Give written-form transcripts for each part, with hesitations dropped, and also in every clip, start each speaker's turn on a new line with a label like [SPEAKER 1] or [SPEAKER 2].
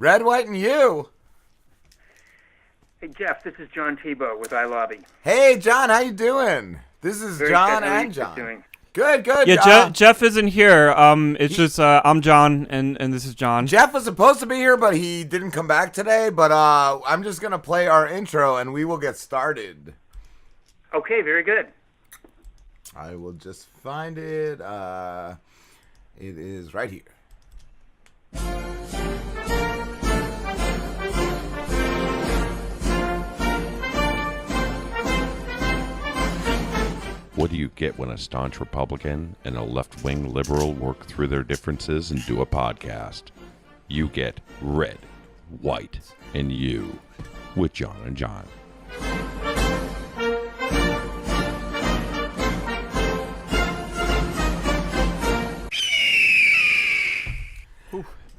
[SPEAKER 1] Red, White, and you.
[SPEAKER 2] Hey, Jeff, this is John Tebow with iLobby.
[SPEAKER 1] Hey, John, how you doing? This is
[SPEAKER 2] Very
[SPEAKER 1] John
[SPEAKER 2] good. How are
[SPEAKER 1] and
[SPEAKER 2] you
[SPEAKER 1] John.
[SPEAKER 2] doing?
[SPEAKER 1] Good.
[SPEAKER 3] Yeah, Jeff isn't here. I'm John, and this is John.
[SPEAKER 1] Jeff was supposed to be here, but he didn't come back today. But I'm just going to play our intro, and we will get started.
[SPEAKER 2] Okay, very good.
[SPEAKER 1] I will just find it. It is right here.
[SPEAKER 4] What do you get when a staunch Republican and a left-wing liberal work through their differences and do a podcast? You get Red, White, and You with John and John.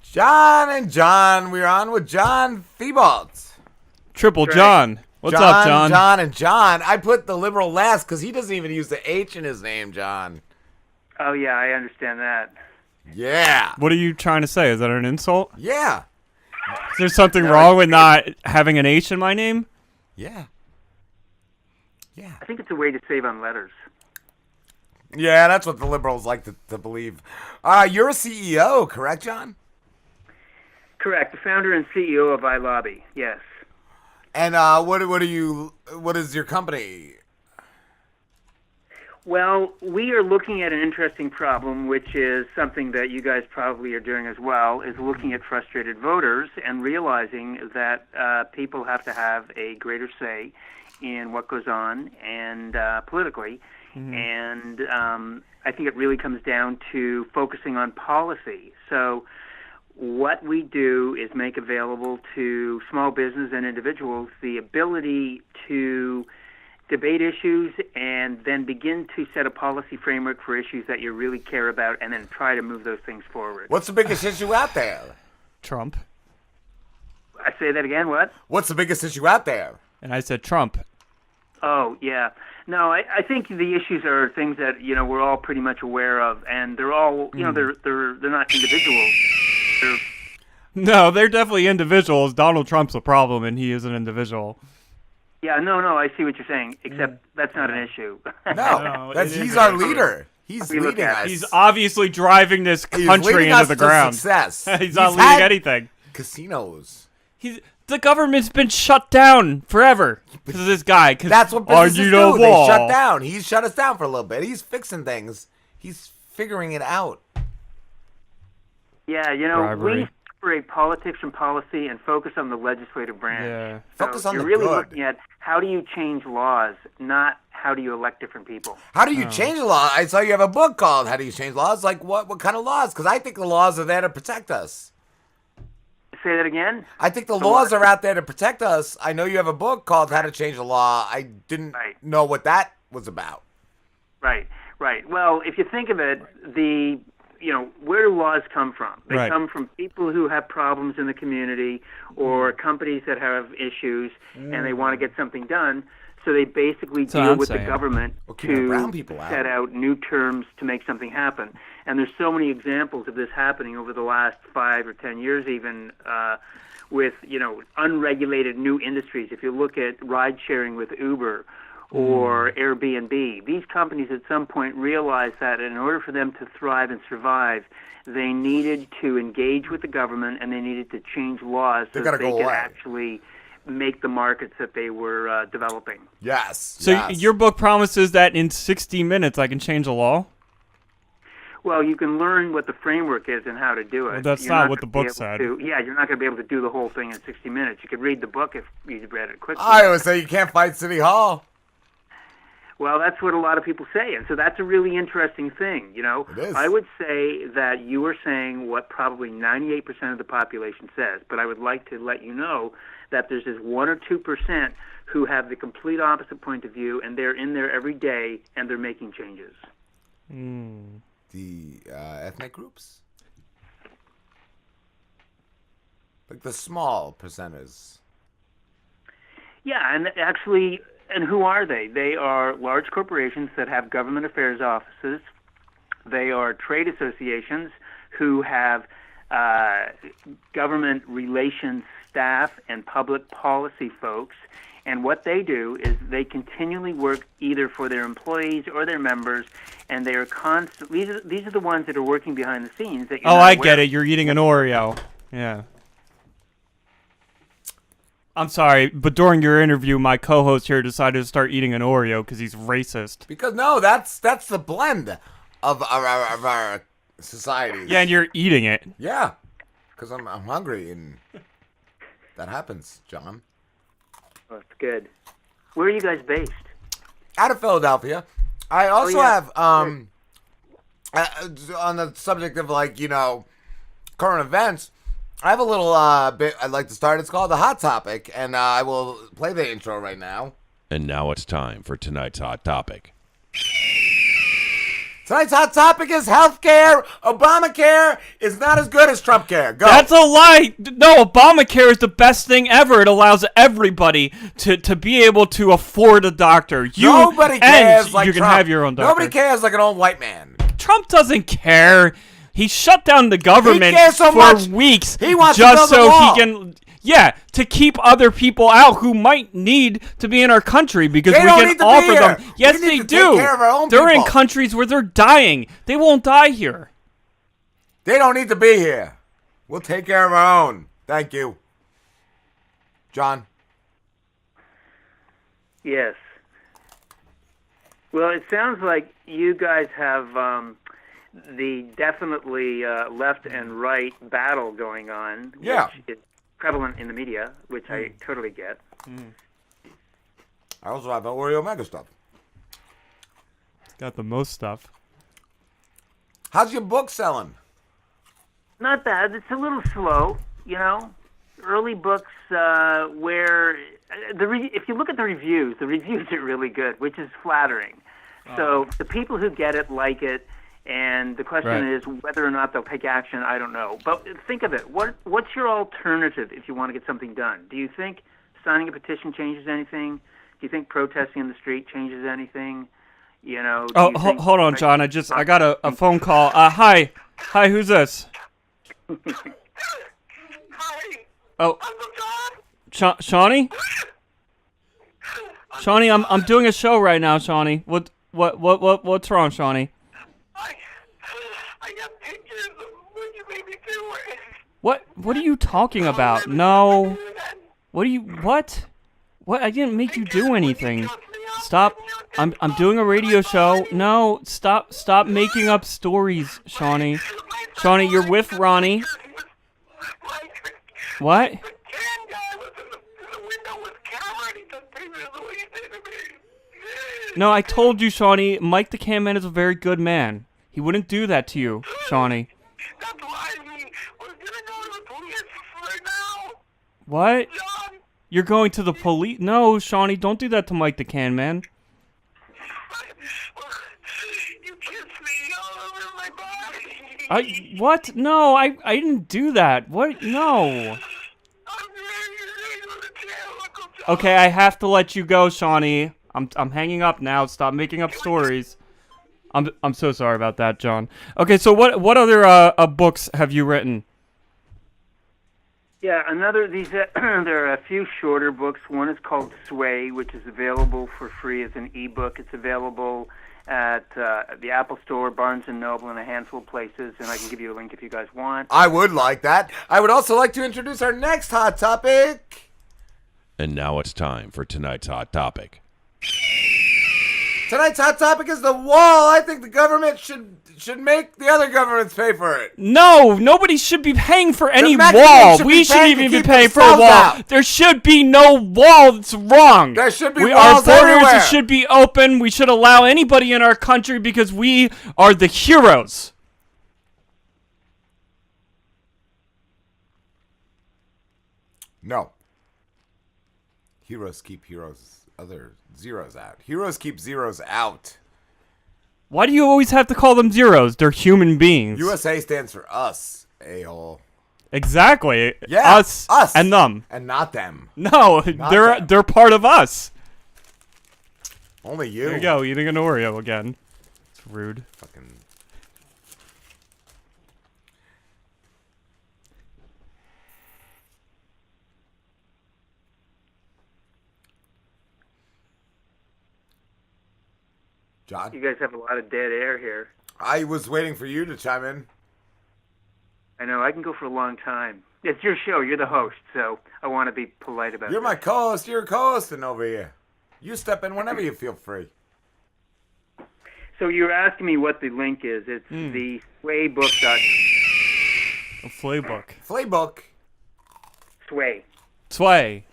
[SPEAKER 1] John and John. We're on with John Thibault.
[SPEAKER 3] Triple John. What's up, John?
[SPEAKER 1] John and John. I put the liberal last because he doesn't even use the H in his name, John.
[SPEAKER 2] Oh, yeah, I understand that.
[SPEAKER 1] Yeah.
[SPEAKER 3] What are you trying to say? Is that an insult?
[SPEAKER 1] Yeah.
[SPEAKER 3] Is there something wrong with not having an H in my name?
[SPEAKER 1] Yeah.
[SPEAKER 2] I think it's a way to save on letters.
[SPEAKER 1] Yeah, that's what the liberals like to believe. You're a CEO, correct, John?
[SPEAKER 2] Correct. The founder and CEO of iLobby, yes.
[SPEAKER 1] And what is your company?
[SPEAKER 2] Well, we are looking at an interesting problem, which is something that you guys probably are doing as well, is looking at frustrated voters and realizing that people have to have a greater say in what goes on and politically. Mm-hmm. And I think it really comes down to focusing on policy. So what we do is make available to small business and individuals the ability to debate issues and then begin to set a policy framework for issues that you really care about and then try to move those things forward.
[SPEAKER 1] What's the biggest issue out there?
[SPEAKER 3] Trump.
[SPEAKER 2] I say that again, what?
[SPEAKER 1] What's the biggest issue out there?
[SPEAKER 3] And I said Trump.
[SPEAKER 2] Oh, yeah. No, I think the issues are things that, we're all pretty much aware of, and they're all, they're not individuals.
[SPEAKER 3] No, they're definitely individuals. Donald Trump's a problem, and he is an individual.
[SPEAKER 2] Yeah, no, I see what you're saying, except that's not an issue.
[SPEAKER 1] No, he's our leader. He's leading us.
[SPEAKER 3] He's obviously driving this country into the ground.
[SPEAKER 1] Success.
[SPEAKER 3] He's not leading anything.
[SPEAKER 1] Casinos.
[SPEAKER 3] The government's been shut down forever because of this guy.
[SPEAKER 1] That's what businesses do. They shut down. He's shut us down for a little bit. He's fixing things. He's figuring it out.
[SPEAKER 2] Yeah, we separate politics from policy and focus on the legislative branch.
[SPEAKER 3] Yeah.
[SPEAKER 1] Focus on the good.
[SPEAKER 2] You're really looking at how do you change laws, not how do you elect different people.
[SPEAKER 1] How do you change the law? I saw you have a book called How Do You Change Laws? Like, what kind of laws? Because I think the laws are there to protect us.
[SPEAKER 2] Say that again?
[SPEAKER 1] I think the laws are out there to protect us. I know you have a book called How to Change the Law. I didn't know what that was about.
[SPEAKER 2] Right. Well, if you think of it, where do laws come from? They come from people who have problems in the community or companies that have issues and they want to get something done. So they basically deal with the government to set out new terms to make something happen. And there's so many examples of this happening over the last 5 or 10 years even with, unregulated new industries. If you look at ride sharing with Uber or Airbnb, these companies at some point realized that in order for them to thrive and survive, they needed to engage with the government and they needed to change laws so that they could actually make the markets that they were developing.
[SPEAKER 1] Yes.
[SPEAKER 3] So your book promises that in 60 minutes I can change a law?
[SPEAKER 2] Well, you can learn what the framework is and how to do it.
[SPEAKER 3] Well, that's not what the book said.
[SPEAKER 2] You're not going to be able to do the whole thing in 60 minutes. You could read the book if you read it quickly.
[SPEAKER 1] I always say you can't fight City Hall.
[SPEAKER 2] Well, that's what a lot of people say, and so that's a really interesting thing.
[SPEAKER 1] It is.
[SPEAKER 2] I would say that you are saying what probably 98% of the population says, but I would like to let you know that there's this 1 or 2% who have the complete opposite point of view, and they're in there every day, and they're making changes.
[SPEAKER 1] The ethnic groups? Like the small percenters.
[SPEAKER 2] Yeah, and actually, and who are they? They are large corporations that have government affairs offices. They are trade associations who have government relations staff and public policy folks. And what they do is they continually work either for their employees or their members, and they are these are the ones that are working behind the scenes. That you're
[SPEAKER 3] I get it. You're eating an Oreo. Yeah. I'm sorry, but during your interview, my co-host here decided to start eating an Oreo because he's racist.
[SPEAKER 1] Because no, that's the blend of our society.
[SPEAKER 3] Yeah, and you're eating it.
[SPEAKER 1] Yeah, because I'm hungry, and that happens, John.
[SPEAKER 2] Oh, that's good. Where are you guys based?
[SPEAKER 1] Out of Philadelphia. I also have on the subject of current events. I have a little bit I'd like to start. It's called The Hot Topic, and I will play the intro right now.
[SPEAKER 4] And now it's time for tonight's hot topic.
[SPEAKER 1] Tonight's hot topic is healthcare. Obamacare is not as good as Trump care. Go.
[SPEAKER 3] That's a lie. No, Obamacare is the best thing ever. It allows everybody to be able to afford a doctor.
[SPEAKER 1] Nobody cares like
[SPEAKER 3] you
[SPEAKER 1] Trump.
[SPEAKER 3] Can have your own doctor.
[SPEAKER 1] Nobody cares like an old white man.
[SPEAKER 3] Trump doesn't care. He shut down the government
[SPEAKER 1] so
[SPEAKER 3] for
[SPEAKER 1] much.
[SPEAKER 3] weeks
[SPEAKER 1] He wants
[SPEAKER 3] just
[SPEAKER 1] to build a wall.
[SPEAKER 3] he can to keep other people out who might need to be in our country because
[SPEAKER 1] They
[SPEAKER 3] we
[SPEAKER 1] don't
[SPEAKER 3] can
[SPEAKER 1] need to
[SPEAKER 3] offer
[SPEAKER 1] be
[SPEAKER 3] them.
[SPEAKER 1] here.
[SPEAKER 3] Yes,
[SPEAKER 1] We need
[SPEAKER 3] they
[SPEAKER 1] to
[SPEAKER 3] do.
[SPEAKER 1] take care of our own
[SPEAKER 3] They're in
[SPEAKER 1] people.
[SPEAKER 3] countries where they're dying. They won't die here.
[SPEAKER 1] They don't need to be here. We'll take care of our own. Thank you. John?
[SPEAKER 2] Yes. Well, it sounds like you guys have the definitely left and right battle going on,
[SPEAKER 1] Yeah.
[SPEAKER 2] which is prevalent in the media, which I totally get.
[SPEAKER 1] I also have the Oreo Mega stuff.
[SPEAKER 3] Got the most stuff.
[SPEAKER 1] How's your book selling?
[SPEAKER 2] Not bad. It's a little slow, Early books where if you look at the reviews are really good, which is flattering. So the people who get it like it. And the question is whether or not they'll take action, I don't know. But think of it. What's your alternative if you want to get something done? Do you think signing a petition changes anything? Do you think protesting in the street changes anything?
[SPEAKER 3] Hold on, John. I got a phone call. Hi, who's this?
[SPEAKER 5] Hi.
[SPEAKER 3] Oh,
[SPEAKER 5] John.
[SPEAKER 3] Shawnee? Shawnee, I'm doing a show right now, Shawnee. What's wrong, Shawnee?
[SPEAKER 5] I got pictures of what you made me do.
[SPEAKER 3] What are you talking about? No. What? What? I didn't make you do anything. Stop. I'm doing a radio show. No, stop making up stories, Shawnee. Shawnee, you're with Ronnie. What?
[SPEAKER 5] The can guy was in the window with camera and he took pictures of what you did to me.
[SPEAKER 3] No, I told you, Shawnee, Mike the Can Man is a very good man. He wouldn't do that to you, Shawnee.
[SPEAKER 5] That's why we're gonna go to the police right now.
[SPEAKER 3] What?
[SPEAKER 5] John,
[SPEAKER 3] You're going to the police? No, Shawnee, don't do that to Mike the Can Man.
[SPEAKER 5] you kissed me all over my body.
[SPEAKER 3] What? No, I didn't do that. What? No.
[SPEAKER 5] I'm ready to go to jail, Uncle John.
[SPEAKER 3] Okay, I have to let you go, Shawnee. I'm hanging up now. Stop making up stories. I'm so sorry about that, John. Okay, so what other books have you written?
[SPEAKER 2] Yeah, there are a few shorter books. One is called Sway, which is available for free as an ebook. It's available at the Apple Store, Barnes & Noble, and a handful of places, and I can give you a link if you guys want.
[SPEAKER 1] I would like that. I would also like to introduce our next hot topic.
[SPEAKER 4] And now it's time for tonight's hot topic.
[SPEAKER 1] Tonight's hot topic is the wall. I think the government should make the other governments pay for it.
[SPEAKER 3] No, nobody should be paying for any
[SPEAKER 1] Mexicans
[SPEAKER 3] wall.
[SPEAKER 1] should
[SPEAKER 3] We
[SPEAKER 1] be
[SPEAKER 3] shouldn't
[SPEAKER 1] paying to
[SPEAKER 3] even be
[SPEAKER 1] keep
[SPEAKER 3] paying for a
[SPEAKER 1] themselves
[SPEAKER 3] wall.
[SPEAKER 1] out.
[SPEAKER 3] There should be no wall. It's wrong.
[SPEAKER 1] There should be
[SPEAKER 3] Our
[SPEAKER 1] walls
[SPEAKER 3] borders
[SPEAKER 1] everywhere.
[SPEAKER 3] should be open. We should allow anybody in our country because we are the heroes.
[SPEAKER 1] No. Heroes keep other zeros out. Heroes keep zeros out.
[SPEAKER 3] Why do you always have to call them zeros? They're human beings.
[SPEAKER 1] USA stands for us, a-hole.
[SPEAKER 3] Exactly.
[SPEAKER 1] Yeah,
[SPEAKER 3] Us and them.
[SPEAKER 1] And not them.
[SPEAKER 3] No,
[SPEAKER 1] them.
[SPEAKER 3] they're part of us.
[SPEAKER 1] Only you.
[SPEAKER 3] There you go, eating an Oreo again. It's rude.
[SPEAKER 1] Fucking. John?
[SPEAKER 2] You guys have a lot of dead air here.
[SPEAKER 1] I was waiting for you to chime in.
[SPEAKER 2] I know, I can go for a long time. It's your show, you're the host, so I want to be polite about it.
[SPEAKER 1] You're my co-host. You're co-hosting over here. You step in whenever you feel free.
[SPEAKER 2] So you're asking me what the link is. It's the swaybook.
[SPEAKER 3] A playbook.
[SPEAKER 1] Playbook.
[SPEAKER 2] Sway.
[SPEAKER 3] Sway.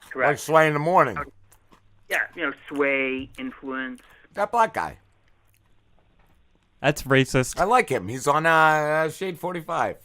[SPEAKER 1] Like
[SPEAKER 2] Correct.
[SPEAKER 1] Sway in the morning.
[SPEAKER 2] Yeah, sway, influence.
[SPEAKER 1] That black guy.
[SPEAKER 3] That's racist.
[SPEAKER 1] I like him. He's on Shade 45.